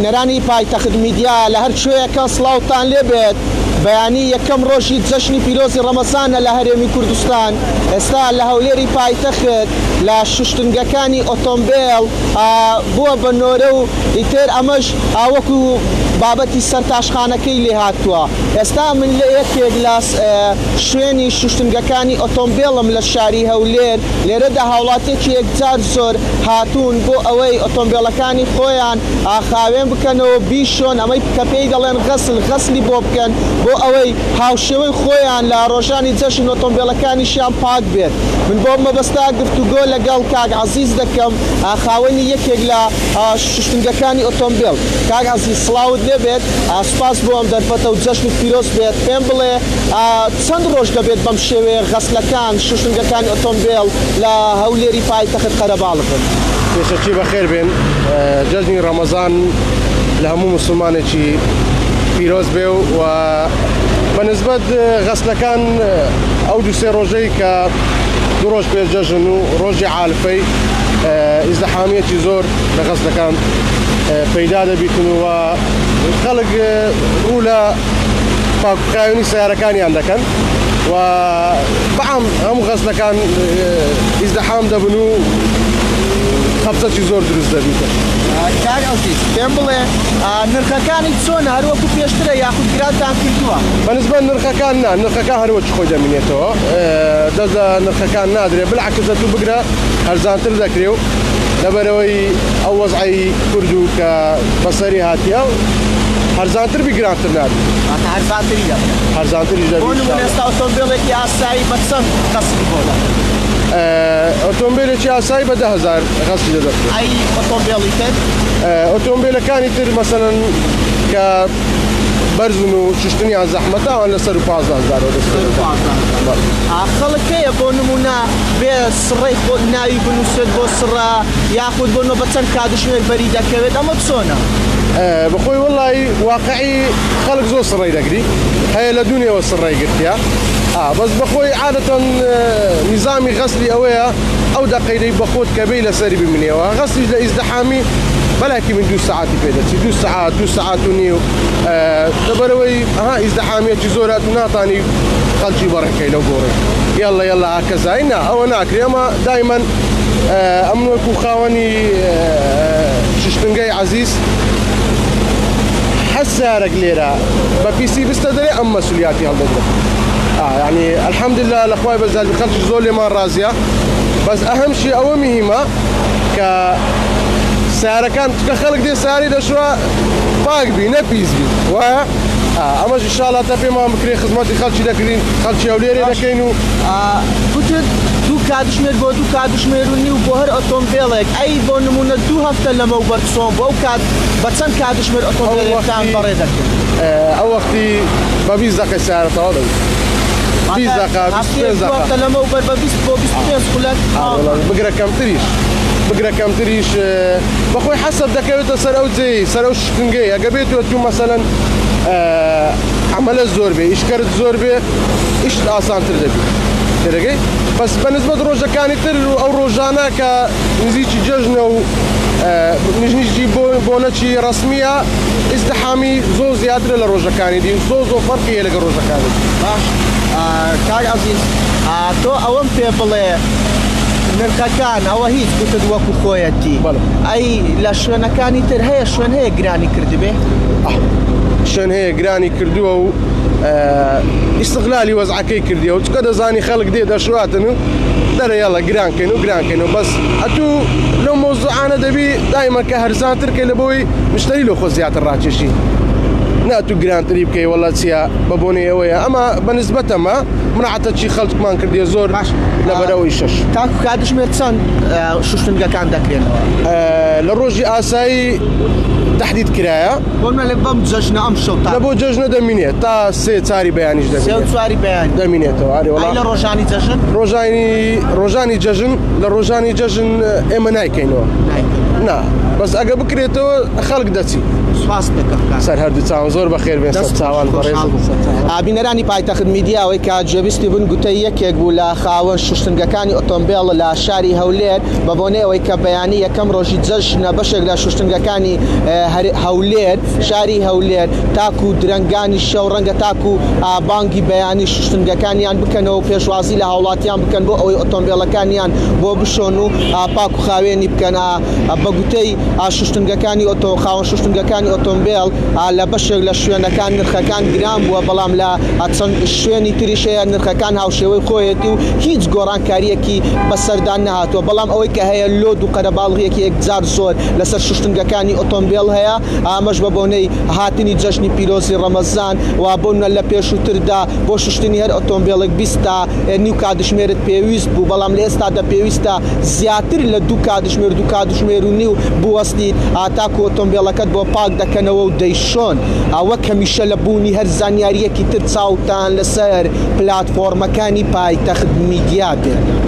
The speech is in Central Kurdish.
بینەرانی پایتەخت میدیا لە هەر شوێیەکە سڵاوتان لێبێت. بەیانی یەکەم ڕۆژی جەژنی پیرۆزی ڕەمەزانە لە هەرێمی کوردستان. ئێستا لە هەولێری پایتەخت لە شوشتنگەکانی ئۆتۆمبیل بووە بە نۆرە و ئیتر ئەمەش وەکو بابەتی سەرتاشخانەکەی لێ هاتووە. ئێستا من لە یەکێک لە شوێنی شوشتنگەکانی ئۆتۆمبیلم لە شاری هەولێر، لێرەدا هاوڵاتێکی یەکجار زۆر هاتوون بۆ ئەوەی ئۆتۆمبیلەکانی خۆیان خاوێن بکەنەوە بیشۆن، ئەمەی کە پێی دەڵێن غەسلی بۆ بکەن بۆ ئەوەی هاوشێوەی خۆیان لە ڕۆژانی جەژن ئۆتۆمبیلەکانیشیان پاک بێت. من بۆ مەبەستا گفتوگۆ لەگەڵ کاک عەزیز دەکەم، خاوەنی یەکێک لە شوشتنگەکانی ئۆتۆمبیل. کاک عەزیز سڵاوت لێبێت، سوپاس بۆ ئەم دەرفەتە و جەژنت پیرۆز بێت. پێم بڵێ چەند ڕۆژ دەبێت بەم شێوەیە غەسلەکان شوشتنگەکانی ئۆتۆمبیل لە هەولێری پایتەخت قەرەباڵغن؟ پێشەکی بەخێر بێن. جەژنی ڕەمەزان لە هەموو موسڵمانێکی پیرۆز بێ و بەنسبەت غەسلەکان ئەو دوسێ ڕۆژەی کە دوو ڕۆژ پێش جەژن و ڕۆژی عالفەی ئیزدحامیەتی زۆر لە غەسلەکان پەیدا دەبیتن و خەڵک ڕوو لە پاکوخاوێنی سیارەکانیان دەکەن و بەعام هەموو غەسلەکان ئیزدحام دەبن و خەفسەتی زۆر دروست دەبیتە. کاک عەزیز پێم بڵێ نرخەکانی چۆنە، هەروەکو پێشترە یاخود گرانتان کردووە؟ بەنسبەت نرخەکان نا، نرخەکان هەروەکی خۆی دەمێنێتەوە. دەست نرخەکان نادرێ، بلعکس دەتوو بگرە هەرزانتر دەکرێ و لەبەرەوەی ئەو وەزعی کورد و کە بەسەری هاتیە هەرزانتر بیگرانتر نادرێ. هەرزانتری دەبێت. هەرزانتریش دەبێت. بۆ نمونە ئێستا ئۆتۆمبیلێکی ئاسایی بە چەند غەسلی بۆ دەکەن؟ ئۆتۆمبیلێکی ئاسایی بە 10,000 غەسلی دەدەکرێت. ئەی ئۆتۆمبیلی تر؟ ئۆتۆمبیلەکانی تر مەسەڵەن کە بەرزن و شوشتنیان زەحمەتە ئەوان لەسەر 15,000 خەڵکەیە بۆ نمونە بێ سڕێک بۆ ناوی بنووسێت بۆ سڕە یاخود بۆ بە چەند کاتژمێر بەری دەکەوێت، ئەمە چۆنە؟ بخۆی وڵی واقعی خەڵک زۆر سڕێی دەگری، هەیە لە دوونێەوە سڕێی گرتیا. بەس بەخۆی عادەتەن نیزامی غەسلی ئەوەیە ئەو دەقەیدەی بەخۆت کە بێی لەسەری بمنێەوە. غەسلیش لە ئیزدحامی بەلاکی من 2 ساعتی پێدەچی، 2 ساعت و نیو لەبەرەوەی ئیزدحامیەکی زۆرات و ناتانی خەڵکی بەڕێکەکەی لەو گۆڕی یاڵە یاڵە ئاکەزای نا ئەوە ناکرێ. ئەمە دایمەن ئەم وەکو خاوەنی شوشتنگەی عەزیز حەسارێک لێرە بە پیسی بستە دەرێ ئەم مەسئولیاتی هەڵدەگرێت. یعنی الحەمدلله لەخوای بەزاد خەڵکی زۆر لێمان ڕازیە، بەس ئەهەمشی ئەوە مهمە کە سیارەکان کە خەڵک دێ سیاری دەشوە پاک بی نەپیس بی وایە. ئەمەش ئینشاڵڵا تا پێمان بکرێ خزمەتی خەڵکی دەکرین، خەڵکی هەولێرێ دەکەین و گوتت 2 کاتژمێر بۆ 2 کاتژمێر و نیو بۆ هەر ئۆتۆمبیلێک. ئەی بۆ نمونە 2 هەفتە لەمە و بەرچۆن بۆ ئەو کات بە چەند کاتژمێر ئۆتۆمبیلەکان بەڕێ دەکەن؟ ئەو وەختی بە 20 دقەی سیارەتەوە دەوێت. 20 دقە 25 دقە لەمە و بەر بە 20 بۆ 25 خولەک بگرە کەمتریش بەخۆی حەسەب دەکەوێتە سەر ئەو جێی سەر ئەو شوشتنگەی. ئەگە بێتەوە تو مەسەلەن عملە زۆر بێ، ئیشکرد زۆر بێ، ئیش ئاسانتر دەبێت تێرەگەی. بەس بەنسبەت ڕۆژەکانی تر و ئەو ڕۆژانە کە نزیکی جەژنە و نژنیشی بۆنەکی ڕەسمیە ئیزدحامی زۆر زیاترە لە ڕۆژەکانی دی، زۆر فەرقی هەیە لەگەڵ ڕۆژەکانی. باش کاک عەزیز تۆ ئەوەم پێ بڵێ نرخەکان ئەوە هیچ گوتت وەکو خۆیەتی، ئەی لە شوێنەکانی تر هەیە شوێن هەیە گرانی کردبێ؟ شوێن هەیە گرانی کردووە و ئیستیغلالی وەزعەکەی کردیەوە، چکە دەزانی خەڵک دێ دەشواتن و دەرە یاڵە گرانکەین و بەس ئەتوو لەو مۆزوعانە دەبی دایمە کە هەرزانتر کەی لە بۆی مشتری لە خۆ زیاتر ڕاکێشی، ناتوو گرانتری بکەی وەڵا چیە بە بۆنەی ئەوەیە. ئەمە بەنسبەت ئەمە منعەتەکی خەڵکمان کردیە زۆر لەبەرەوەی شەش. تاکو کاتژمێر چەند شوشتنگەکان دەکرێنەوە؟ لە ڕۆژی ئاسایی تحدید کرایە بۆ لە بەم جەژنە ئەم شەو لە بۆ جەژنە دەمینێت تا 3 چاری بەیانیش دەمینێتەوە. لە ڕۆژانی جەژن ڕۆژانی جەژن لە ڕۆژانی جەژن ئێمە نایکەینەوە. نا بەس ئەگە بکرێتەوە خەڵک دەچی سپاس دەکەم سەر هەردوو چاوان زۆر بەخێر بێن سەر چاوان بەڕێز بینەرانی پایتەخت میدیاەوەی کە جێویستی بوون گوتەی یەکێک بوو لە خاوەن شوشتنگەکانی ئۆتۆمبیل لە شاری هەولێر بە بۆنەوەی کە بەیانی یەکەم ڕۆژی جەژنە بەشێک لە شوشتنگەکانی هەولێر شاری هەولێر تاکو درەنگانی شەو ڕەنگە تاکو بانگی بەیانی شوشتنگەکانیان بکەنەوە پێشوازی لە هاوڵاتیان بکەن بۆ ئەوەی ئۆتۆمبیلەکانیان بۆ بشۆن و پاک و خاوێنی بکەن بە گوتەی شوشتنگەکانی خاوەن شوشتنگەکانی ئۆتۆمبیل لە بەشێک لە شوێنەکان نرخەکان گران بووە بەڵام لە چەند شوێنی تریشەیە نرخەکان هاوشێوەی خۆیەتی و هیچ گۆڕانکاریەکی بەسەردان نهاتوە بەڵام ئەوەی کە هەیە لۆد و قەرەباڵغیەکی یەکجار زۆر لەسەر شوشتنگەکانی ئۆتۆمبیل هەیە ئامەش بە بۆنەی هاتنی جەژنی پیرۆزی ڕەمەزان و بۆنە لە پێشووتردا بۆ شوشتنی هەر ئۆتۆمبیلێک 20 نیو کاتژمێرت پێویست بوو بەڵام لە ئێستادا پێویستە زیاتر لە 2 کاتژمێر 2 کاتژمێر و نیو بوەستیت تاکو ئۆتۆمبیلەکەت بۆ پاک دەکەنەوە و دەیشۆن ئەوە کەمیشە لە بوونی هەر زانیاریەکی تر چاوتان لەسەر پلاتفۆرمەکانی پایتەخت میدیا بێت.